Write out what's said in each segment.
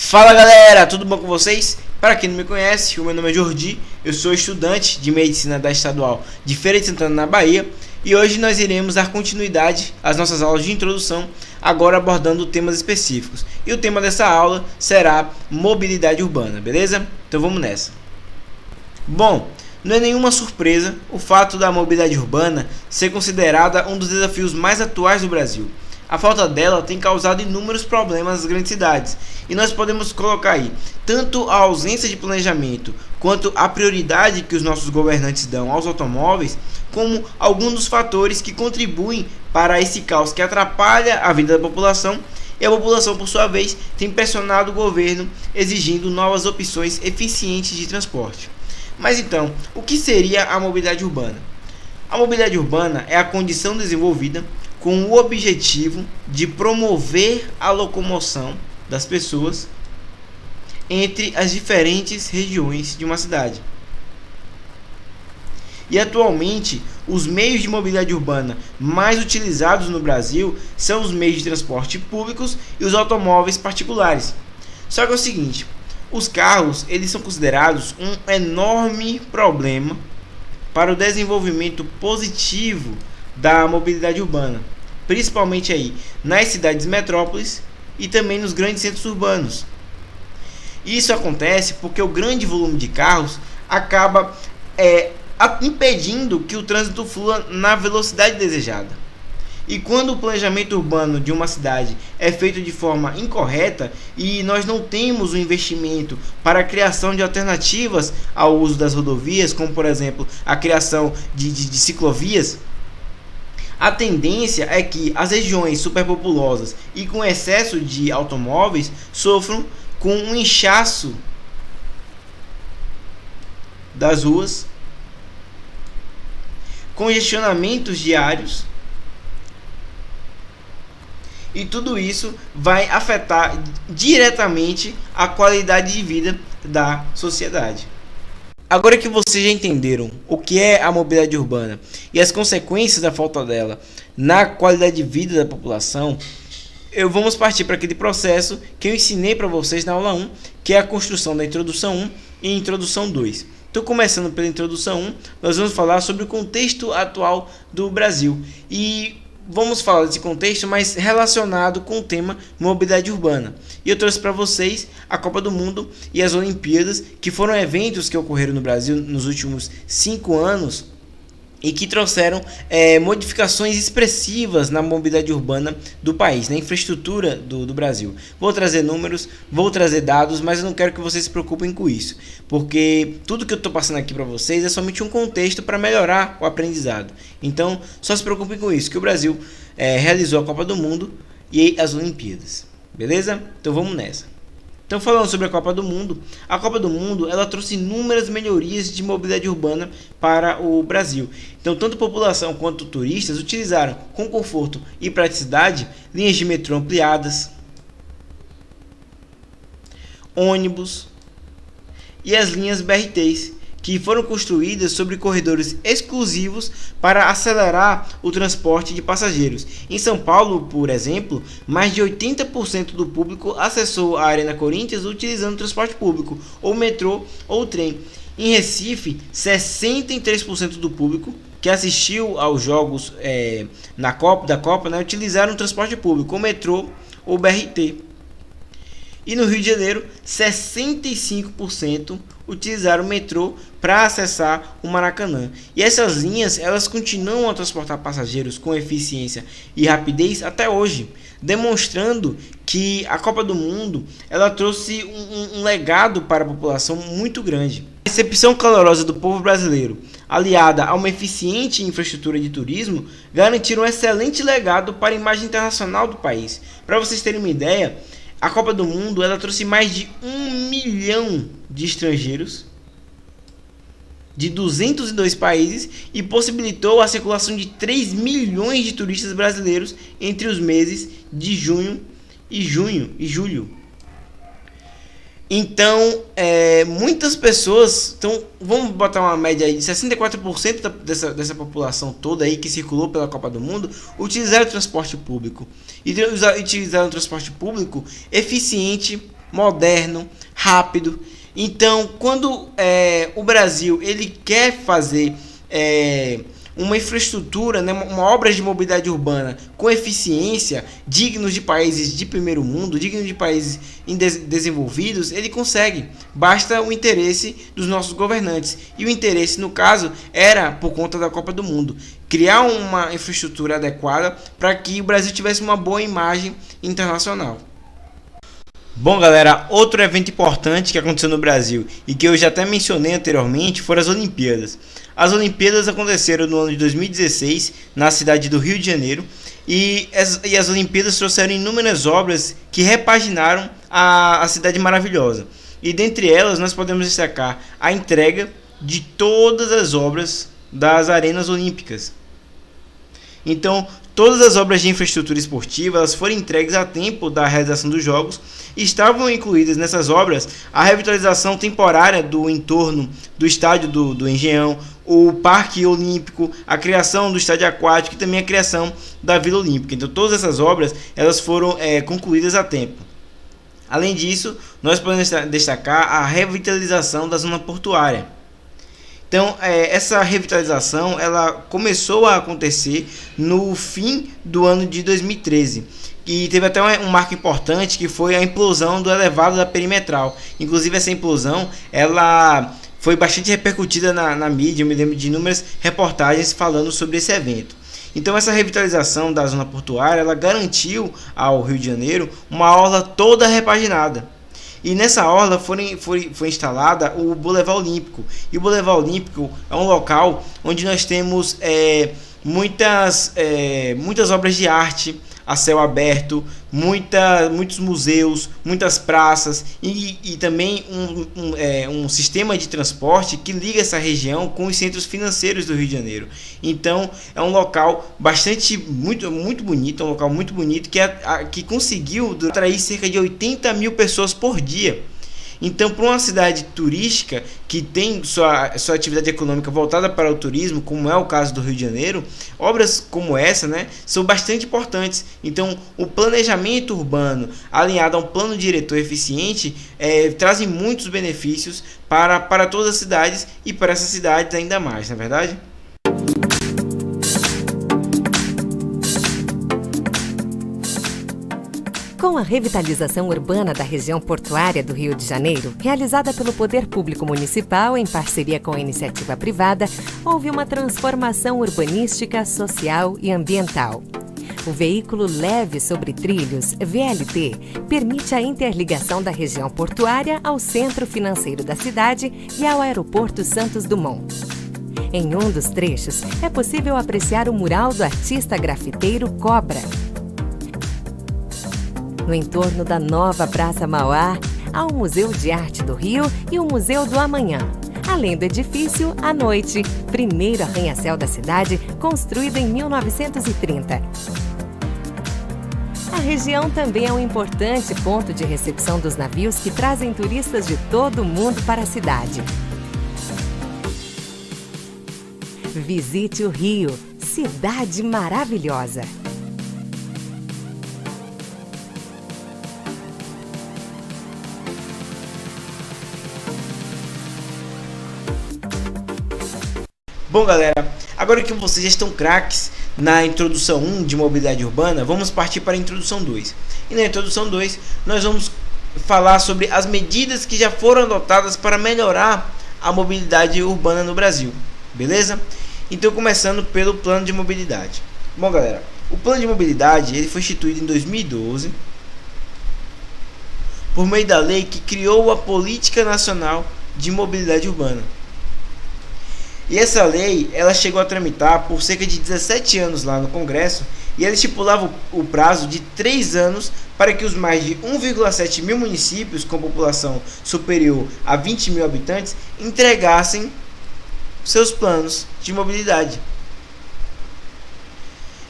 Fala galera, tudo bom com vocês? Para quem não me conhece, o meu nome é Jordi, eu sou estudante de Medicina da Estadual de Feira de Santana, na Bahia, e hoje nós iremos dar continuidade às nossas aulas de introdução, agora abordando temas específicos. E o tema dessa aula será mobilidade urbana, beleza? Então vamos nessa. Bom, não é nenhuma surpresa o fato da mobilidade urbana ser considerada um dos desafios mais atuais do Brasil. A falta dela tem causado inúmeros problemas nas grandes cidades, e nós podemos colocar aí tanto a ausência de planejamento quanto a prioridade que os nossos governantes dão aos automóveis, como alguns dos fatores que contribuem para esse caos que atrapalha a vida da população, e a população, por sua vez, tem pressionado o governo exigindo novas opções eficientes de transporte. Mas então, o que seria a mobilidade urbana? A mobilidade urbana é a condição desenvolvida com o objetivo de promover a locomoção das pessoas entre as diferentes regiões de uma cidade. E atualmente, os meios de mobilidade urbana mais utilizados no Brasil são os meios de transporte públicos e os automóveis particulares. Só que é o seguinte, os carros eles são considerados um enorme problema para o desenvolvimento positivo da mobilidade urbana, principalmente aí nas cidades metrópoles e também nos grandes centros urbanos. Isso acontece porque o grande volume de carros acaba impedindo que o trânsito flua na velocidade desejada. E quando o planejamento urbano de uma cidade é feito de forma incorreta e nós não temos o investimento para a criação de alternativas ao uso das rodovias, como por exemplo a criação de ciclovias, a tendência é que as regiões superpopulosas e com excesso de automóveis sofram com um inchaço das ruas, congestionamentos diários, e tudo isso vai afetar diretamente a qualidade de vida da sociedade. Agora que vocês já entenderam o que é a mobilidade urbana e as consequências da falta dela na qualidade de vida da população, vamos partir para aquele processo que eu ensinei para vocês na aula 1, que é a construção da introdução 1 e introdução 2. Então, começando pela introdução 1, nós vamos falar sobre o contexto atual do Brasil. E vamos falar desse contexto, mas relacionado com o tema mobilidade urbana. E eu trouxe para vocês a Copa do Mundo e as Olimpíadas, que foram eventos que ocorreram no Brasil nos últimos 5 anos e que trouxeram modificações expressivas na mobilidade urbana do país, na infraestrutura do Brasil. Vou trazer números, vou trazer dados, mas eu não quero que vocês se preocupem com isso, porque tudo que eu estou passando aqui para vocês é somente um contexto para melhorar o aprendizado. Então, só se preocupem com isso, que o Brasil realizou a Copa do Mundo e as Olimpíadas. Beleza? Então vamos nessa. Então, falando sobre a Copa do Mundo ela trouxe inúmeras melhorias de mobilidade urbana para o Brasil. Então, tanto população quanto turistas utilizaram com conforto e praticidade linhas de metrô ampliadas, ônibus e as linhas BRTs, que foram construídas sobre corredores exclusivos para acelerar o transporte de passageiros. Em São Paulo, por exemplo, mais de 80% do público acessou a Arena Corinthians utilizando transporte público, ou metrô ou trem. Em Recife, 63% do público que assistiu aos jogos da Copa, utilizaram transporte público, ou metrô ou BRT. E no Rio de Janeiro, 65% utilizaram o metrô para acessar o Maracanã. E essas linhas elas continuam a transportar passageiros com eficiência e rapidez até hoje, demonstrando que a Copa do Mundo ela trouxe um legado para a população muito grande. A recepção calorosa do povo brasileiro, aliada a uma eficiente infraestrutura de turismo, garantiram um excelente legado para a imagem internacional do país. Para vocês terem uma ideia, a Copa do Mundo ela trouxe mais de 1 milhão de estrangeiros de 202 países e possibilitou a circulação de 3 milhões de turistas brasileiros entre os meses de junho e julho. Então, muitas pessoas, então vamos botar uma média aí de 64% dessa população toda aí que circulou pela Copa do Mundo utilizaram o transporte público. E utilizaram o transporte público eficiente moderno, rápido. Então, quando o Brasil ele quer fazer uma infraestrutura, né, uma obra de mobilidade urbana com eficiência, dignos de países de primeiro mundo, dignos de países desenvolvidos, ele consegue. Basta o interesse dos nossos governantes. E o interesse, no caso, era por conta da Copa do Mundo. Criar uma infraestrutura adequada para que o Brasil tivesse uma boa imagem internacional. Bom, galera, outro evento importante que aconteceu no Brasil e que eu já até mencionei anteriormente foram as Olimpíadas. As Olimpíadas aconteceram no ano de 2016 na cidade do Rio de Janeiro e as Olimpíadas trouxeram inúmeras obras que repaginaram a cidade maravilhosa. E dentre elas nós podemos destacar a entrega de todas as obras das arenas olímpicas. Então, todas as obras de infraestrutura esportiva elas foram entregues a tempo da realização dos Jogos e estavam incluídas nessas obras a revitalização temporária do entorno do estádio do Engenhão, o Parque Olímpico, a criação do estádio aquático e também a criação da Vila Olímpica. Então, todas essas obras elas foram concluídas a tempo. Além disso, nós podemos destacar a revitalização da zona portuária. Então, essa revitalização ela começou a acontecer no fim do ano de 2013. E teve até um marco importante que foi a implosão do elevado da Perimetral. Inclusive, essa implosão ela foi bastante repercutida na mídia. Eu me lembro de inúmeras reportagens falando sobre esse evento. Então, essa revitalização da zona portuária ela garantiu ao Rio de Janeiro uma orla toda repaginada. E nessa orla foi instalada o Boulevard Olímpico. E o Boulevard Olímpico é um local onde nós temos muitas obras de arte a céu aberto, muitos museus, muitas praças e também um sistema de transporte que liga essa região com os centros financeiros do Rio de Janeiro. Então é um local muito bonito, um local muito bonito que conseguiu atrair cerca de 80 mil pessoas por dia. Então, para uma cidade turística que tem sua atividade econômica voltada para o turismo, como é o caso do Rio de Janeiro, obras como essa, né, são bastante importantes. Então, o planejamento urbano alinhado a um plano diretor eficiente trazem muitos benefícios para todas as cidades e para essas cidades ainda mais, não é verdade? Com a revitalização urbana da região portuária do Rio de Janeiro, realizada pelo Poder Público Municipal em parceria com a iniciativa privada, houve uma transformação urbanística, social e ambiental. O veículo leve sobre trilhos, VLT, permite a interligação da região portuária ao centro financeiro da cidade e ao aeroporto Santos Dumont. Em um dos trechos, é possível apreciar o mural do artista grafiteiro Cobra. No entorno da nova Praça Mauá, há o Museu de Arte do Rio e o Museu do Amanhã. Além do edifício, à noite, primeiro arranha-céu da cidade, construído em 1930. A região também é um importante ponto de recepção dos navios que trazem turistas de todo o mundo para a cidade. Visite o Rio, cidade maravilhosa! Bom, galera, agora que vocês já estão craques na introdução 1 de mobilidade urbana, vamos partir para a introdução 2. E na introdução 2, nós vamos falar sobre as medidas que já foram adotadas para melhorar a mobilidade urbana no Brasil, beleza? Então, começando pelo plano de mobilidade. Bom, galera, o plano de mobilidade ele foi instituído em 2012 por meio da lei que criou a Política Nacional de Mobilidade Urbana. E essa lei ela chegou a tramitar por cerca de 17 anos lá no Congresso e ela estipulava o prazo de 3 anos para que os mais de 1,7 mil municípios com população superior a 20 mil habitantes entregassem seus planos de mobilidade.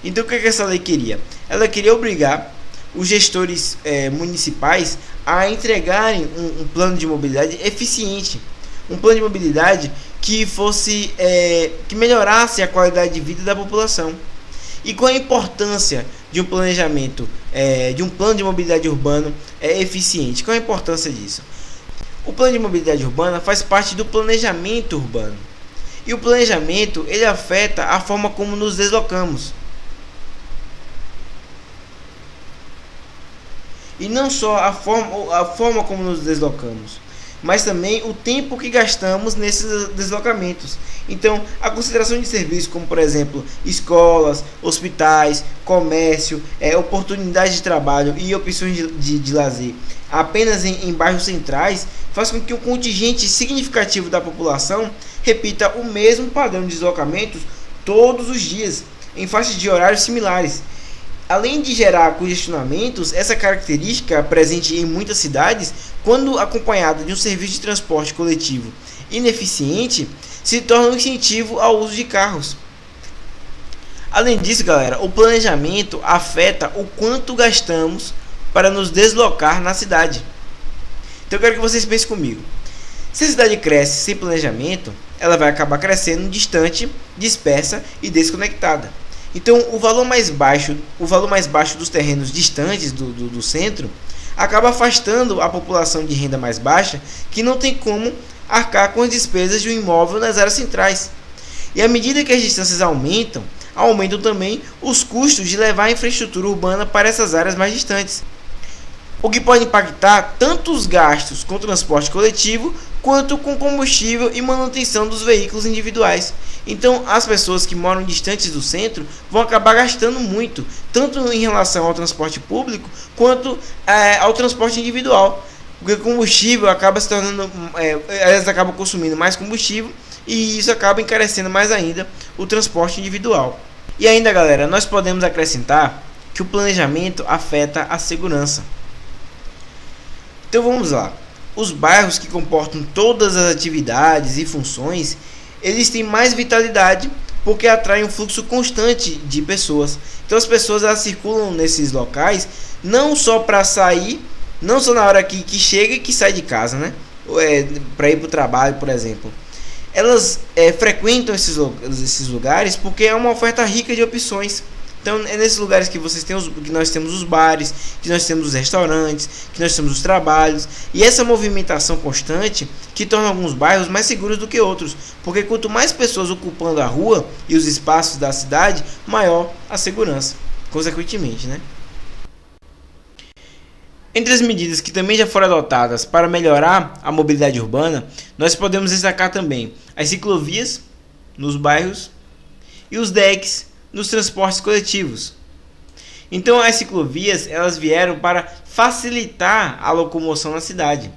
Então o que essa lei queria? Ela queria obrigar os gestores municipais a entregarem um plano de mobilidade eficiente, um plano de mobilidade que melhorasse a qualidade de vida da população. E qual a importância de um planejamento, de um plano de mobilidade urbano eficiente. Qual a importância disso? O plano de mobilidade urbana faz parte do planejamento urbano. E o planejamento, ele afeta a forma como nos deslocamos. E não só a forma como nos deslocamos, mas também o tempo que gastamos nesses deslocamentos. Então, a consideração de serviços como, por exemplo, escolas, hospitais, comércio, oportunidades de trabalho e opções de lazer apenas em bairros centrais, faz com que um contingente significativo da população repita o mesmo padrão de deslocamentos todos os dias, em faixas de horários similares. Além de gerar congestionamentos, essa característica presente em muitas cidades, quando acompanhada de um serviço de transporte coletivo ineficiente, se torna um incentivo ao uso de carros. Além disso, galera, o planejamento afeta o quanto gastamos para nos deslocar na cidade. Então eu quero que vocês pensem comigo. Se a cidade cresce sem planejamento, ela vai acabar crescendo distante, dispersa e desconectada. Então, o valor mais baixo dos terrenos distantes do centro acaba afastando a população de renda mais baixa, que não tem como arcar com as despesas de um imóvel nas áreas centrais. E à medida que as distâncias aumentam também os custos de levar a infraestrutura urbana para essas áreas mais distantes, o que pode impactar tanto os gastos com transporte coletivo quanto com combustível e manutenção dos veículos individuais. Então, as pessoas que moram distantes do centro vão acabar gastando muito, tanto em relação ao transporte público quanto ao transporte individual, porque o combustível acaba se tornando, elas acabam consumindo mais combustível e isso acaba encarecendo mais ainda o transporte individual. E ainda, galera, nós podemos acrescentar que o planejamento afeta a segurança. Então vamos lá. Os bairros que comportam todas as atividades e funções, eles têm mais vitalidade porque atraem um fluxo constante de pessoas. Então as pessoas elas circulam nesses locais não só para sair, não só na hora que chega e que sai de casa, né? Para ir para o trabalho, por exemplo. Elas frequentam esses lugares porque é uma oferta rica de opções. Então é nesses lugares que nós temos os bares, que nós temos os restaurantes, que nós temos os trabalhos. E essa movimentação constante que torna alguns bairros mais seguros do que outros. Porque quanto mais pessoas ocupando a rua e os espaços da cidade, maior a segurança, consequentemente, né? Entre as medidas que também já foram adotadas para melhorar a mobilidade urbana, nós podemos destacar também as ciclovias nos bairros e os decks nos transportes coletivos. Então as ciclovias elas vieram para facilitar a locomoção na cidade.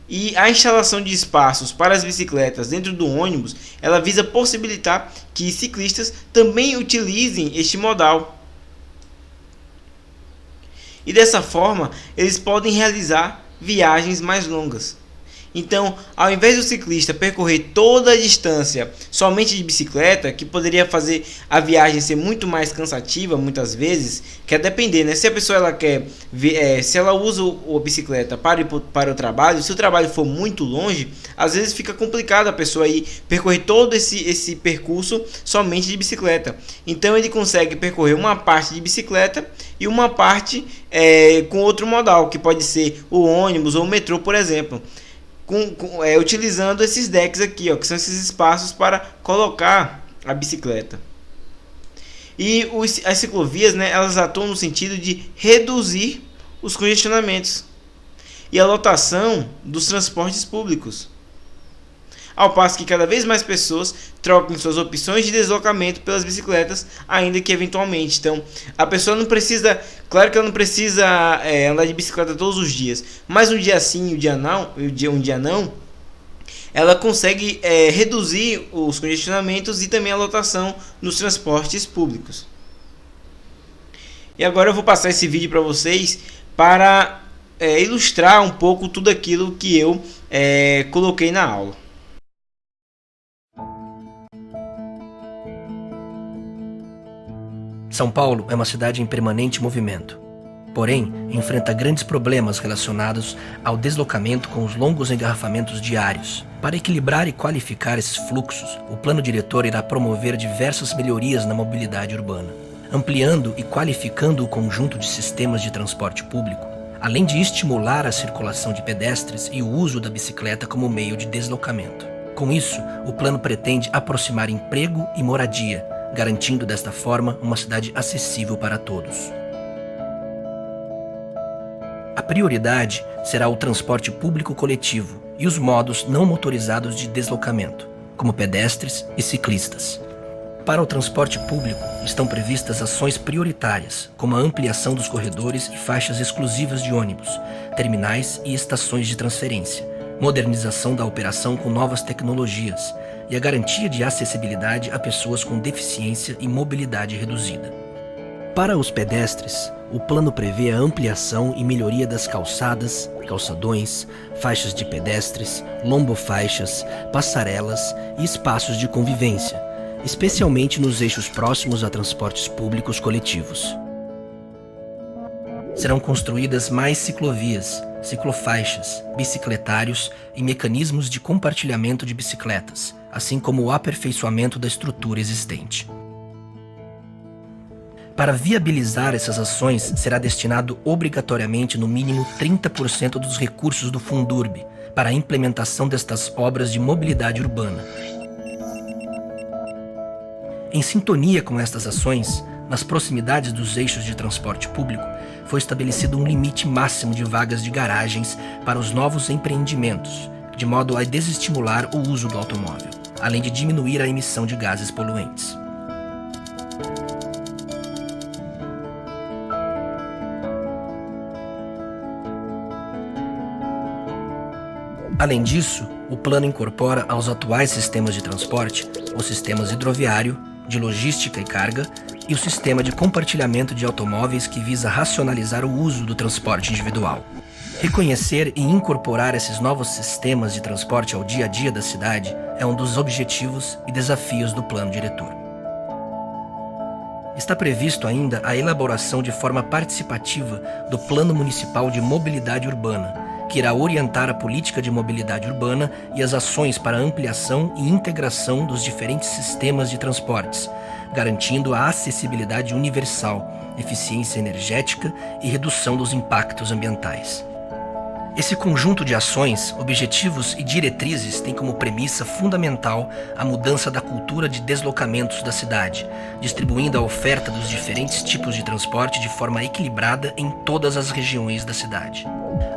E a instalação de espaços para as bicicletas dentro do ônibus, ela visa possibilitar que ciclistas também utilizem este modal. E dessa forma, eles podem realizar viagens mais longas. Então, ao invés do ciclista percorrer toda a distância somente de bicicleta, que poderia fazer a viagem ser muito mais cansativa muitas vezes, quer depender, né? Se a pessoa ela quer se ela usa a bicicleta para ir para o trabalho, se o trabalho for muito longe, às vezes fica complicado a pessoa ir percorrer todo esse percurso somente de bicicleta. Então ele consegue percorrer uma parte de bicicleta e uma parte com outro modal, que pode ser o ônibus ou o metrô, por exemplo. Utilizando esses decks aqui, ó, que são esses espaços para colocar a bicicleta. E as ciclovias, né, elas atuam no sentido de reduzir os congestionamentos e a lotação dos transportes públicos, ao passo que cada vez mais pessoas trocam suas opções de deslocamento pelas bicicletas, ainda que eventualmente. Então, a pessoa não precisa, claro que ela não precisa andar de bicicleta todos os dias, mas um dia sim, um dia não, ela consegue reduzir os congestionamentos e também a lotação nos transportes públicos. E agora eu vou passar esse vídeo para vocês para ilustrar um pouco tudo aquilo que eu coloquei na aula. São Paulo é uma cidade em permanente movimento. Porém, enfrenta grandes problemas relacionados ao deslocamento com os longos engarrafamentos diários. Para equilibrar e qualificar esses fluxos, o plano diretor irá promover diversas melhorias na mobilidade urbana. ampliando e qualificando o conjunto de sistemas de transporte público, além de estimular a circulação de pedestres e o uso da bicicleta como meio de deslocamento. Com isso, o plano pretende aproximar emprego e moradia, garantindo desta forma uma cidade acessível para todos. A prioridade será o transporte público coletivo e os modos não motorizados de deslocamento, como pedestres e ciclistas. Para o transporte público, estão previstas ações prioritárias, como a ampliação dos corredores e faixas exclusivas de ônibus, terminais e estações de transferência, modernização da operação com novas tecnologias e a garantia de acessibilidade a pessoas com deficiência e mobilidade reduzida. Para os pedestres, o plano prevê a ampliação e melhoria das calçadas, calçadões, faixas de pedestres, lombofaixas, passarelas e espaços de convivência, especialmente nos eixos próximos a transportes públicos coletivos. Serão construídas mais ciclovias, ciclofaixas, bicicletários e mecanismos de compartilhamento de bicicletas, assim como o aperfeiçoamento da estrutura existente. Para viabilizar essas ações, será destinado obrigatoriamente no mínimo 30% dos recursos do Fundurb para a implementação destas obras de mobilidade urbana. Em sintonia com estas ações, nas proximidades dos eixos de transporte público, foi estabelecido um limite máximo de vagas de garagens para os novos empreendimentos, de modo a desestimular o uso do automóvel, além de diminuir a emissão de gases poluentes. Além disso, o plano incorpora aos atuais sistemas de transporte os sistemas hidroviário, de logística e carga e o sistema de compartilhamento de automóveis que visa racionalizar o uso do transporte individual. Reconhecer e incorporar esses novos sistemas de transporte ao dia a dia da cidade é um dos objetivos e desafios do plano diretor. Está previsto ainda a elaboração de forma participativa do Plano Municipal de Mobilidade Urbana, que irá orientar a política de mobilidade urbana e as ações para ampliação e integração dos diferentes sistemas de transportes, garantindo a acessibilidade universal, eficiência energética e redução dos impactos ambientais. Esse conjunto de ações, objetivos e diretrizes tem como premissa fundamental a mudança da cultura de deslocamentos da cidade, distribuindo a oferta dos diferentes tipos de transporte de forma equilibrada em todas as regiões da cidade.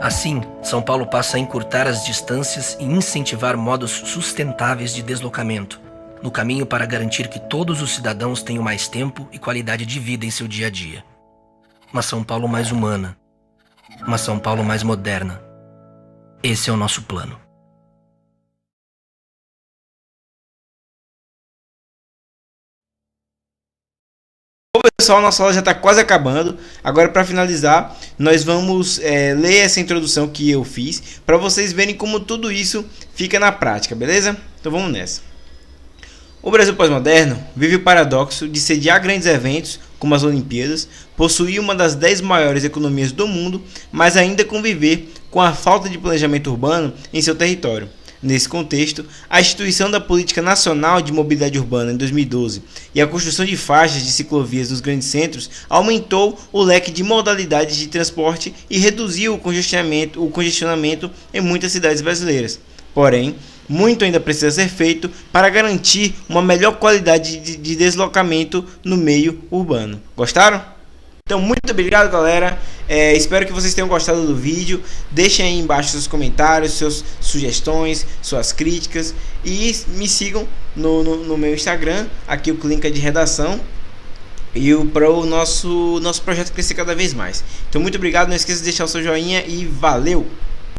Assim, São Paulo passa a encurtar as distâncias e incentivar modos sustentáveis de deslocamento, no caminho para garantir que todos os cidadãos tenham mais tempo e qualidade de vida em seu dia a dia. Uma São Paulo mais humana, uma São Paulo mais moderna. Esse é o nosso plano. Bom, pessoal, nossa aula já está quase acabando. Agora, para finalizar, nós vamos ler essa introdução que eu fiz para vocês verem como tudo isso fica na prática, beleza? Então vamos nessa. O Brasil pós-moderno vive o paradoxo de sediar grandes eventos, como as Olimpíadas, possuir uma das 10 maiores economias do mundo, mas ainda conviver com a falta de planejamento urbano em seu território. Nesse contexto, a instituição da Política Nacional de Mobilidade Urbana em 2012 e a construção de faixas de ciclovias nos grandes centros aumentou o leque de modalidades de transporte e reduziu o congestionamento em muitas cidades brasileiras. Porém, muito ainda precisa ser feito para garantir uma melhor qualidade de deslocamento no meio urbano. Gostaram? Então, muito obrigado, galera. Espero que vocês tenham gostado do vídeo. Deixem aí embaixo seus comentários, suas sugestões, suas críticas. E me sigam no meu Instagram. Aqui o link é de redação. E para o nosso projeto crescer cada vez mais. Então, muito obrigado. Não esqueça de deixar o seu joinha e valeu!